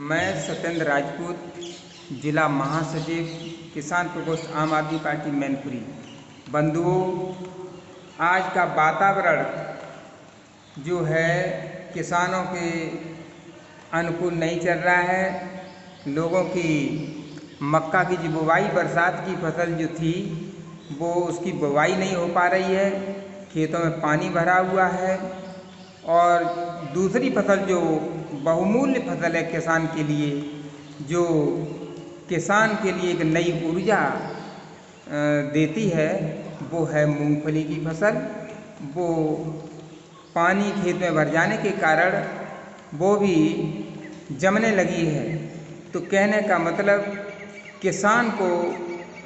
मैं सत्येंद्र राजपूत, जिला महासचिव, किसान प्रकोष्ठ, आम आदमी पार्टी मैनपुरी। बंधुओं, आज का वातावरण जो है किसानों के अनुकूल नहीं चल रहा है। लोगों की मक्का की जो बुवाई, बरसात की फसल जो थी वो उसकी बुवाई नहीं हो पा रही है, खेतों में पानी भरा हुआ है। और दूसरी फसल जो बहुमूल्य फसल है किसान के लिए, जो किसान के लिए एक नई ऊर्जा देती है, वो है मूंगफली की फसल। वो पानी खेत में भर जाने के कारण वो भी जमने लगी है। तो कहने का मतलब, किसान को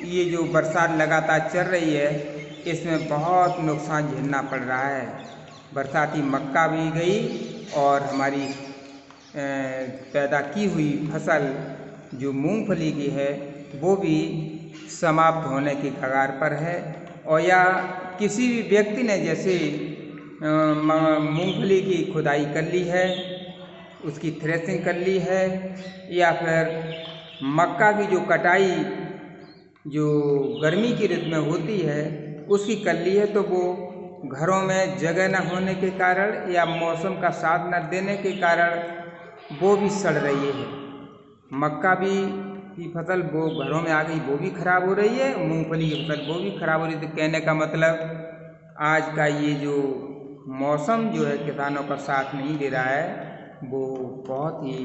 ये जो बरसात लगातार चल रही है इसमें बहुत नुकसान झेलना पड़ रहा है। बरसाती मक्का भी गई और हमारी पैदा की हुई फसल जो मूंगफली की है वो भी समाप्त होने की कगार पर है। और या किसी भी व्यक्ति ने जैसे मूंगफली की खुदाई कर ली है, उसकी थ्रेसिंग कर ली है, या फिर मक्का की जो कटाई जो गर्मी की ऋतु में होती है उसकी कर ली है, तो वो घरों में जगह न होने के कारण या मौसम का साथ न देने के कारण वो भी सड़ रही है। मक्का भी की फसल वो घरों में आ गई, वो भी खराब हो रही है, मूंगफली की फसल वो भी खराब हो रही है। तो कहने का मतलब, आज का ये जो मौसम जो है किसानों का साथ नहीं दे रहा है, वो बहुत ही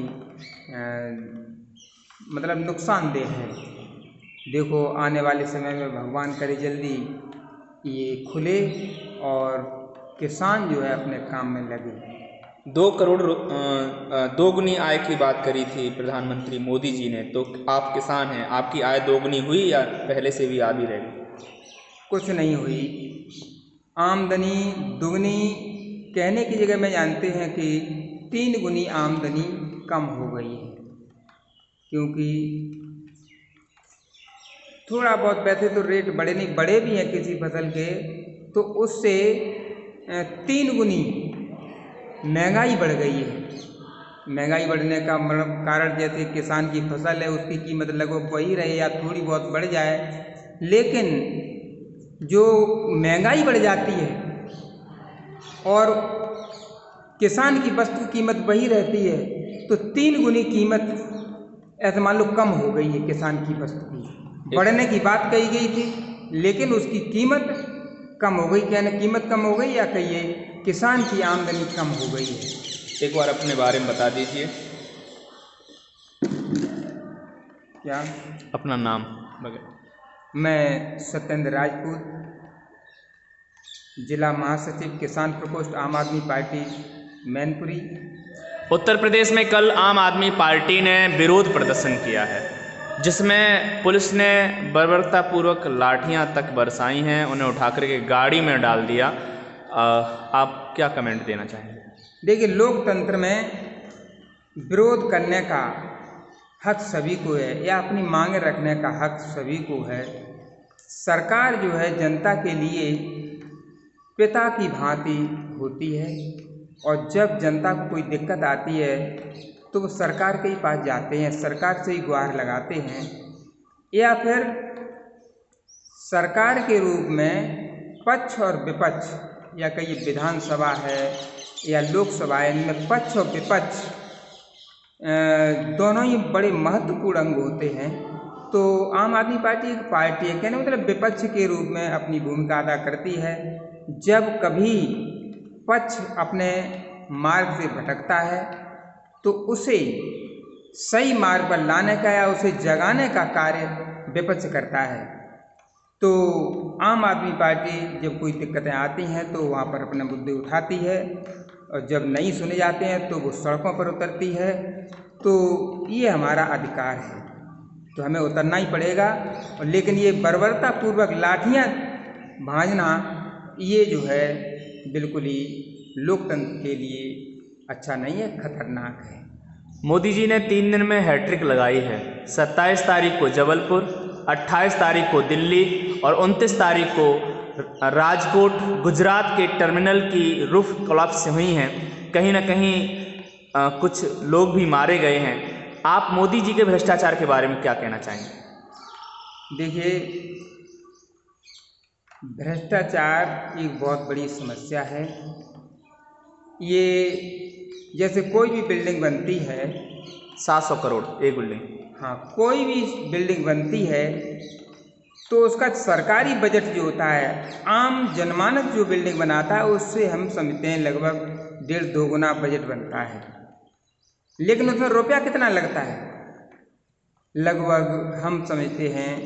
मतलब नुकसानदेह है। देखो, आने वाले समय में भगवान करे जल्दी ये खुले और किसान जो है अपने काम में लगे। 2 करोड़ दोगुनी आय की बात करी थी प्रधानमंत्री मोदी जी ने, तो आप किसान हैं, आपकी आय दोगुनी हुई या पहले से भी आ भी रही? कुछ नहीं हुई। आमदनी दुगनी कहने की जगह में जानते हैं कि 3 गुनी आमदनी कम हो गई है। क्योंकि थोड़ा बहुत, वैसे तो रेट बढ़े नहीं, बढ़े भी हैं किसी फसल के, तो उससे 3 गुनी महंगाई बढ़ गई है। महंगाई बढ़ने का मतलब कारण, जैसे किसान की फसल है उसकी कीमत लगभग वही रहे या थोड़ी बहुत बढ़ जाए, लेकिन जो महंगाई बढ़ जाती है और किसान की वस्तु कीमत वही रहती है, तो 3 गुनी कीमत ऐसे मान लो कम हो गई है किसान की वस्तु की। बढ़ने की बात कही गई थी लेकिन उसकी कीमत कम हो गई। क्या ना, कीमत कम हो गई या कहिए किसान की आमदनी कम हो गई है। एक बार अपने बारे में बता दीजिए। क्या? अपना नाम वगैरह। मैं सत्येंद्र राजपूत, जिला महासचिव, किसान प्रकोष्ठ, आम आदमी पार्टी मैनपुरी। उत्तर प्रदेश में कल आम आदमी पार्टी ने विरोध प्रदर्शन किया है, जिसमें पुलिस ने बर्बरतापूर्वक लाठियां तक बरसाई हैं, उन्हें उठाकर के गाड़ी में डाल दिया। आप क्या कमेंट देना चाहेंगे? देखिए, लोकतंत्र में विरोध करने का हक सभी को है, या अपनी मांग रखने का हक सभी को है। सरकार जो है जनता के लिए पिता की भांति होती है, और जब जनता को कोई दिक्कत आती है तो वो सरकार के ही पास जाते हैं, सरकार से ही गुहार लगाते हैं, या फिर सरकार के रूप में पक्ष और विपक्ष, या कहिए विधानसभा है या लोकसभा है, इनमें पक्ष और विपक्ष दोनों ही बड़े महत्वपूर्ण अंग होते हैं। तो आम आदमी पार्टी एक पार्टी है, कहने मतलब विपक्ष के रूप में अपनी भूमिका अदा करती है। जब कभी पक्ष अपने मार्ग से भटकता है तो उसे सही मार्ग पर लाने का या उसे जगाने का कार्य विपक्ष करता है। तो आम आदमी पार्टी जब कोई दिक्कतें आती हैं तो वहाँ पर अपने मुद्दे उठाती है, और जब नहीं सुने जाते हैं तो वो सड़कों पर उतरती है। तो ये हमारा अधिकार है, तो हमें उतरना ही पड़ेगा। और लेकिन ये बर्बरतापूर्वक लाठियाँ भांजना, ये जो है बिल्कुल ही लोकतंत्र के लिए अच्छा नहीं है, खतरनाक है। मोदी जी ने 3 दिन में हैट्रिक लगाई है। 27 तारीख को जबलपुर, 28 तारीख को दिल्ली और 29 तारीख को राजकोट, गुजरात के टर्मिनल की रूफ कोलैप्स हुई हैं। कहीं ना कहीं कुछ लोग भी मारे गए हैं। आप मोदी जी के भ्रष्टाचार के बारे में क्या कहना चाहेंगे? देखिए, भ्रष्टाचार एक बहुत बड़ी समस्या है। ये जैसे कोई भी बिल्डिंग बनती है, 700 करोड़ एक बिल्डिंग। हाँ, कोई भी बिल्डिंग बनती है तो उसका सरकारी बजट जो होता है, आम जनमानस जो बिल्डिंग बनाता है उससे हम समझते हैं लगभग 1.5-2 गुना बजट बनता है। लेकिन उसमें रुपया कितना लगता है? लगभग हम समझते हैं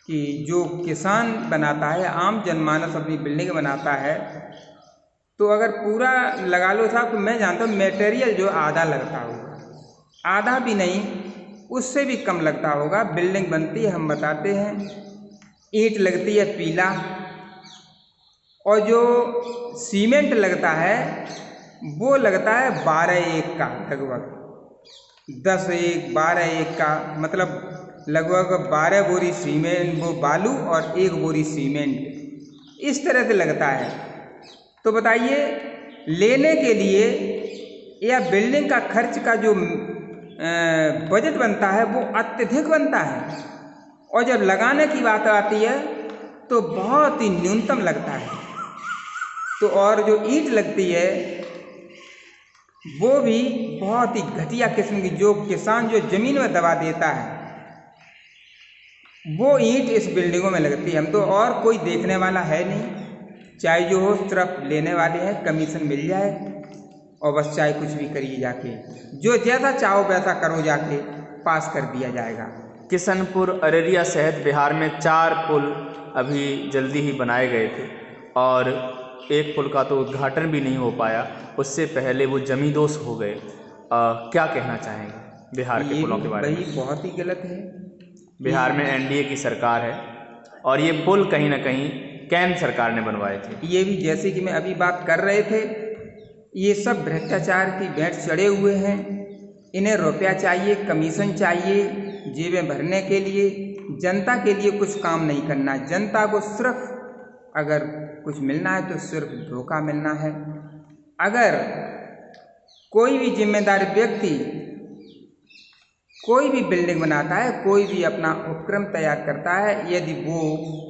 कि जो किसान बनाता है, आम जनमानस अपनी बिल्डिंग बनाता है, तो अगर पूरा लगा लो साहब, तो मैं जानता हूँ मटेरियल जो आधा लगता होगा, आधा भी नहीं, उससे भी कम लगता होगा। बिल्डिंग बनती है, हम बताते हैं, ईंट लगती है पीला, और जो सीमेंट लगता है वो लगता है 12 का, लगभग 10 12 का, मतलब लगभग 12 बोरी सीमेंट, वो बालू, और 1 बोरी सीमेंट, इस तरह से लगता है। तो बताइए, लेने के लिए या बिल्डिंग का खर्च का जो बजट बनता है वो अत्यधिक बनता है, और जब लगाने की बात आती है तो बहुत ही न्यूनतम लगता है। तो और जो ईंट लगती है वो भी बहुत ही घटिया किस्म की, जो किसान जो ज़मीन में दबा देता है वो ईंट इस बिल्डिंगों में लगती है। हम तो और कोई देखने वाला है नहीं, चाहे जो हो सिर्फ लेने वाले हैं, कमीशन मिल जाए और बस चाहे कुछ भी करिए, जाके जो जैसा चाहो वैसा करो, जाके पास कर दिया जाएगा। किशनपुर, अररिया सहित बिहार में 4 पुल अभी जल्दी ही बनाए गए थे, और एक पुल का तो उद्घाटन भी नहीं हो पाया, उससे पहले वो जमींदोज हो गए। क्या कहना चाहेंगे बिहार के पुलों के बारे में? ये बहुत ही गलत है। बिहार में एनडीए की सरकार है और ये पुल कहीं ना कहीं केंद्र सरकार ने बनवाए थे। ये भी जैसे कि मैं अभी बात कर रहे थे, ये सब भ्रष्टाचार की भेंट चढ़े हुए हैं। इन्हें रुपया चाहिए, कमीशन चाहिए जेबें भरने के लिए, जनता के लिए कुछ काम नहीं करना। जनता को सिर्फ अगर कुछ मिलना है तो सिर्फ धोखा मिलना है। अगर कोई भी जिम्मेदार व्यक्ति कोई भी बिल्डिंग बनाता है, कोई भी अपना उपक्रम तैयार करता है, यदि वो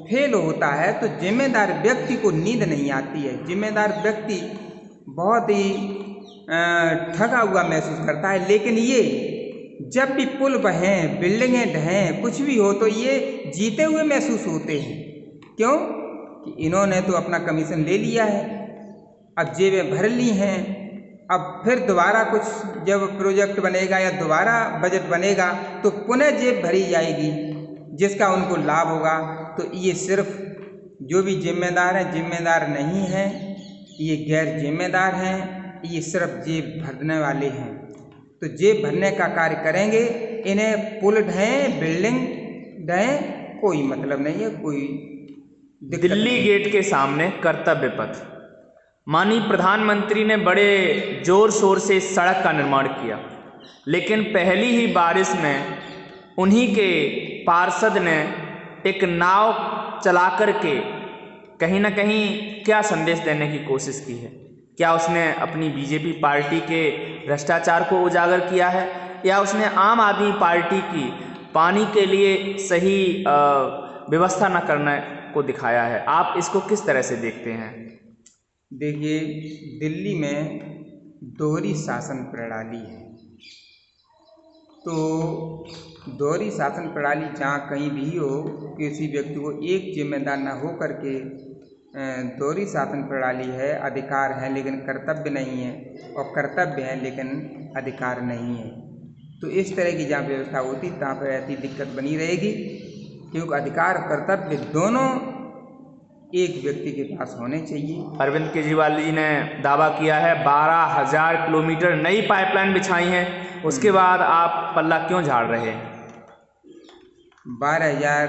फेल होता है तो जिम्मेदार व्यक्ति को नींद नहीं आती है। जिम्मेदार व्यक्ति बहुत ही ठगा हुआ महसूस करता है। लेकिन ये जब भी पुल बहें, बिल्डिंगें ढहें, कुछ भी हो, तो ये जीते हुए महसूस होते हैं। क्यों? कि इन्होंने तो अपना कमीशन ले लिया है, अब जेबें भर ली हैं, अब फिर दोबारा कुछ जब प्रोजेक्ट बनेगा या दोबारा बजट बनेगा तो पुनः जेब भरी जाएगी, जिसका उनको लाभ होगा। तो ये सिर्फ जो भी जिम्मेदार हैं, जिम्मेदार नहीं हैं, ये गैर जिम्मेदार हैं, ये सिर्फ जेब भरने वाले हैं। तो जेब भरने का कार्य करेंगे। इन्हें पुल ढहें, बिल्डिंग ढहें, कोई मतलब नहीं है, कोई दिल्ली गेट के सामने कर्तव्य पथ, माननीय प्रधानमंत्री ने बड़े जोर शोर से इस सड़क का निर्माण किया, लेकिन पहली ही बारिश में उन्हीं के पार्षद ने एक नाव चला कर के कहीं ना कहीं क्या संदेश देने की कोशिश की है? क्या उसने अपनी बीजेपी पार्टी के भ्रष्टाचार को उजागर किया है, या उसने आम आदमी पार्टी की पानी के लिए सही व्यवस्था न करने को दिखाया है? आप इसको किस तरह से देखते हैं? देखिए, दिल्ली में दोहरी शासन प्रणाली है। तो दोहरी शासन प्रणाली जहाँ कहीं भी हो, किसी व्यक्ति को एक जिम्मेदार न हो करके दोहरी शासन प्रणाली है। अधिकार है लेकिन कर्तव्य नहीं है, और कर्तव्य है लेकिन अधिकार नहीं है। तो इस तरह की जहाँ व्यवस्था होती तहाँ पर ऐसी दिक्कत बनी रहेगी, क्योंकि अधिकार और कर्तव्य दोनों एक व्यक्ति के पास होने चाहिए। अरविंद केजरीवाल जी ने दावा किया है 12,000 किलोमीटर नई पाइपलाइन बिछाई हैं, उसके बाद आप पल्ला क्यों झाड़ रहे हैं? 12,000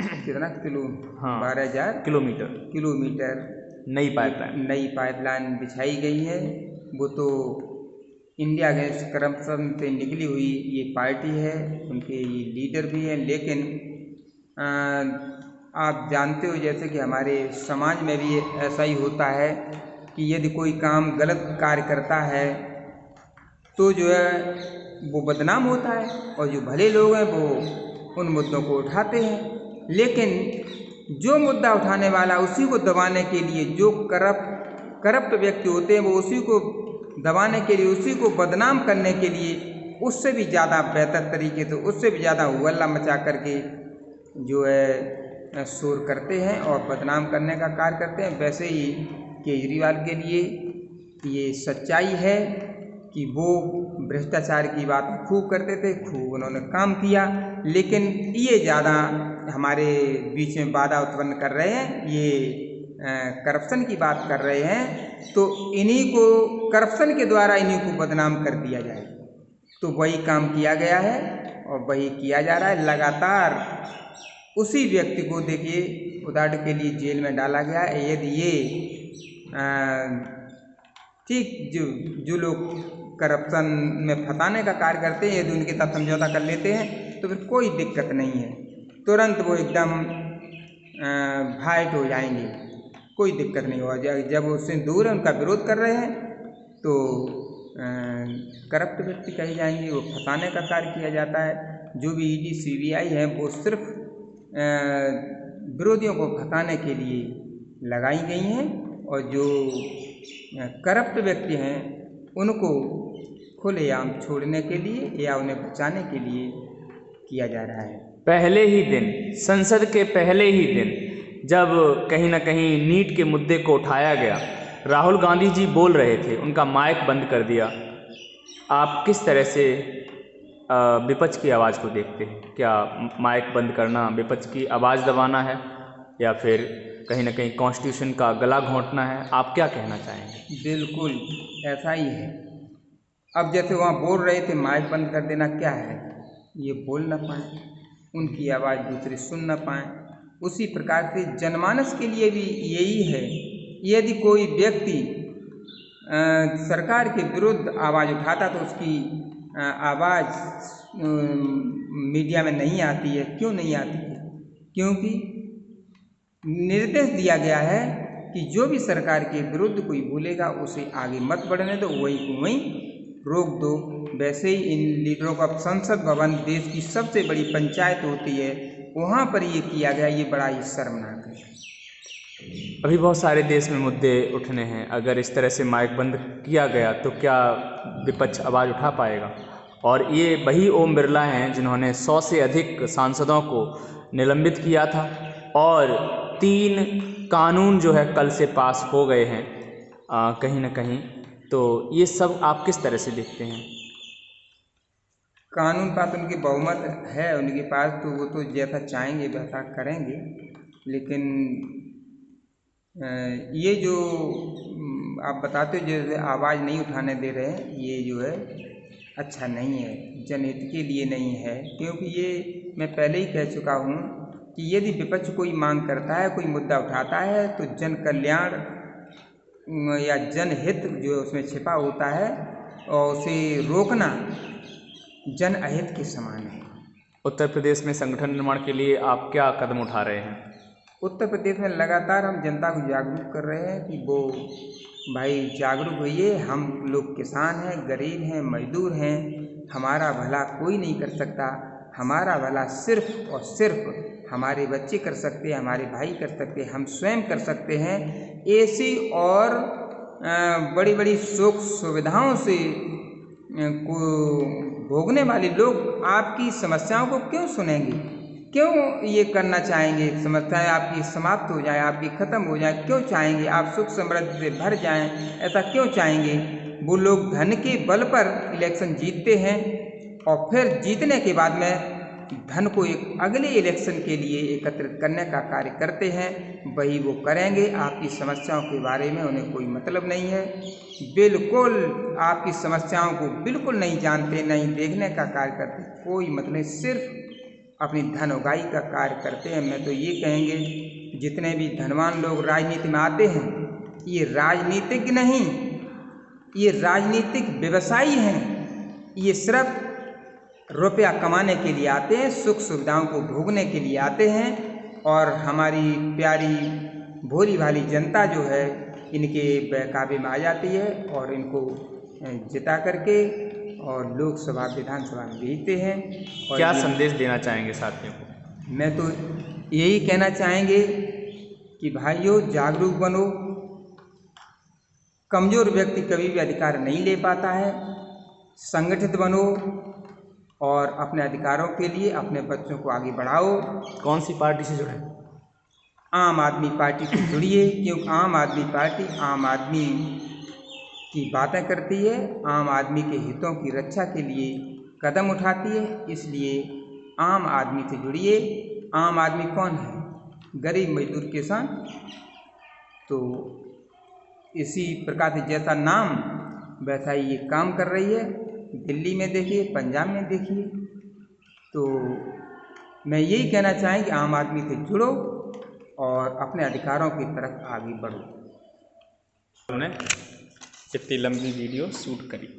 कितना किलो? हाँ, 12,000 किलोमीटर नई पाइपलाइन बिछाई गई है। वो तो इंडिया अगेंस्ट करप्शन से निकली हुई ये पार्टी है, उनके ये लीडर भी हैं। लेकिन आप जानते हो जैसे कि हमारे समाज में भी ऐसा ही होता है कि यदि कोई काम गलत कार्य करता है तो जो है वो बदनाम होता है और जो भले लोग हैं वो उन मुद्दों को उठाते हैं। लेकिन जो मुद्दा उठाने वाला उसी को दबाने के लिए, जो करप्ट व्यक्ति होते हैं वो उसी को दबाने के लिए, उसी को बदनाम करने के लिए उससे भी ज़्यादा बेहतर तरीके से, उससे भी ज़्यादा हल्ला मचा करके जो है शोर करते हैं और बदनाम करने का कार्य करते हैं। वैसे ही केजरीवाल के लिए ये सच्चाई है कि वो भ्रष्टाचार की बात खूब करते थे, खूब उन्होंने काम किया, लेकिन ये ज़्यादा हमारे बीच में बाधा उत्पन्न कर रहे हैं, ये करप्शन की बात कर रहे हैं। तो इन्हीं को करप्शन के द्वारा इन्हीं को बदनाम कर दिया जाए, तो वही काम किया गया है और वही किया जा रहा है। लगातार उसी व्यक्ति को देखिए उदाहरण के लिए जेल में डाला गया है। यदि ये ठीक जो लोग करप्शन में फंसाने का कार्य करते हैं, यदि उनके साथ समझौता कर लेते हैं तो फिर कोई दिक्कत नहीं है, तुरंत वो एकदम फाइट हो जाएंगे, कोई दिक्कत नहीं होगा। जब उससे दूर है, उनका विरोध कर रहे हैं तो करप्ट व्यक्ति कहे जाएंगे, वो फंसाने का कार्य किया जाता है। जो भी ईडी सीबीआई है वो सिर्फ विरोधियों को फंसाने के लिए लगाई गई हैं और जो करप्ट व्यक्ति हैं उनको खुलेआम छोड़ने के लिए या उन्हें बचाने के लिए किया जा रहा है। पहले ही दिन, संसद के पहले ही दिन जब कहीं ना कहीं नीट के मुद्दे को उठाया गया, राहुल गांधी जी बोल रहे थे, उनका माइक बंद कर दिया। आप किस तरह से विपक्ष की आवाज़ को देखते हैं? क्या माइक बंद करना विपक्ष की आवाज़ दबाना है या फिर कहीं ना कहीं कॉन्स्टिट्यूशन का गला घोंटना है? आप क्या कहना चाहेंगे? बिल्कुल ऐसा ही है। अब जैसे वहाँ बोल रहे थे माइक बंद कर देना, क्या है, ये बोल ना पाए, उनकी आवाज़ दूसरे सुन ना पाए, उसी प्रकार से जनमानस के लिए भी यही है। यदि कोई व्यक्ति सरकार के विरुद्ध आवाज़ उठाता तो उसकी आवाज़ मीडिया में नहीं आती है। क्यों नहीं आती है? क्योंकि निर्देश दिया गया है कि जो भी सरकार के विरुद्ध कोई बोलेगा उसे आगे मत बढ़ने दो, वहीं को वहीं रोक दो। वैसे ही इन लीडरों का संसद भवन देश की सबसे बड़ी पंचायत होती है, वहाँ पर ये किया गया, ये बड़ा ही शर्मनाक है। अभी बहुत सारे देश में मुद्दे उठने हैं, अगर इस तरह से माइक बंद किया गया तो क्या विपक्ष आवाज़ उठा पाएगा? और ये वही ओम बिरला हैं जिन्होंने 100 से अधिक सांसदों को निलंबित किया था और 3 कानून जो है कल से पास हो गए हैं कहीं ना कहीं। तो ये सब आप किस तरह से देखते हैं? कानून पास उनकी बहुमत है उनके पास, तो वो तो जैसा चाहेंगे वैसा करेंगे, लेकिन ये जो आप बताते हो जैसे आवाज़ नहीं उठाने दे रहे हैं, ये जो है अच्छा नहीं है, जनहित के लिए नहीं है। क्योंकि ये मैं पहले ही कह चुका हूँ कि यदि विपक्ष कोई मांग करता है, कोई मुद्दा उठाता है, तो जन कल्याण या जनहित जो उसमें छिपा होता है और उसे रोकना जन अहित के समान है। उत्तर प्रदेश में संगठन निर्माण के लिए आप क्या कदम उठा रहे हैं? उत्तर प्रदेश में लगातार हम जनता को जागरूक कर रहे हैं कि वो भाई जागरूक होइए, हम लोग किसान हैं, गरीब हैं, मजदूर हैं, हमारा भला कोई नहीं कर सकता, हमारा भला सिर्फ और सिर्फ हमारे बच्चे कर सकते हैं, हमारे भाई कर सकते हैं, हम स्वयं कर सकते हैं। ऐसी और बड़ी बड़ी सुख सुविधाओं से को भोगने वाले लोग आपकी समस्याओं को क्यों सुनेंगे? क्यों ये करना चाहेंगे? समस्याएं आपकी समाप्त हो जाए, आपकी ख़त्म हो जाए, क्यों चाहेंगे? आप सुख समृद्धि से भर जाएं, ऐसा क्यों चाहेंगे? वो लोग धन के बल पर इलेक्शन जीतते हैं और फिर जीतने के बाद में धन को एक अगले इलेक्शन के लिए एकत्रित करने का कार्य करते हैं। वही वो करेंगे, आपकी समस्याओं के बारे में उन्हें कोई मतलब नहीं है, बिल्कुल आपकी समस्याओं को बिल्कुल नहीं जानते, नहीं देखने का कार्य करते, कोई मतलब, सिर्फ अपनी धन उगाही का कार्य करते हैं। मैं तो ये कहेंगे जितने भी धनवान लोग राजनीति में आते हैं, ये राजनीतिज्ञ नहीं, ये राजनीतिक व्यवसायी हैं। ये सिर्फ रुपया कमाने के लिए आते हैं, सुख सुविधाओं को भोगने के लिए आते हैं और हमारी प्यारी भोली भाली जनता जो है इनके बहकावे में आ जाती है और इनको जिता करके और लोकसभा विधानसभा में भेजते हैं। और क्या संदेश देना चाहेंगे साथियों को? मैं तो यही कहना चाहेंगे कि भाइयों जागरूक बनो। कमज़ोर व्यक्ति कभी भी अधिकार नहीं ले पाता है। संगठित बनो और अपने अधिकारों के लिए अपने बच्चों को आगे बढ़ाओ। कौन सी पार्टी से जुड़े? आम आदमी पार्टी से जुड़िए, क्योंकि आम आदमी पार्टी आम आदमी की बातें करती है, आम आदमी के हितों की रक्षा के लिए कदम उठाती है। इसलिए आम आदमी से जुड़िए। आम आदमी कौन है? गरीब, मजदूर, किसान। तो इसी प्रकार से जैसा नाम वैसा ही ये काम कर रही है। दिल्ली में देखिए, पंजाब में देखिए। तो मैं यही कहना चाहें कि आम आदमी से जुड़ो और अपने अधिकारों की तरफ आगे बढ़ो। हमने इतनी लंबी वीडियो शूट करी है।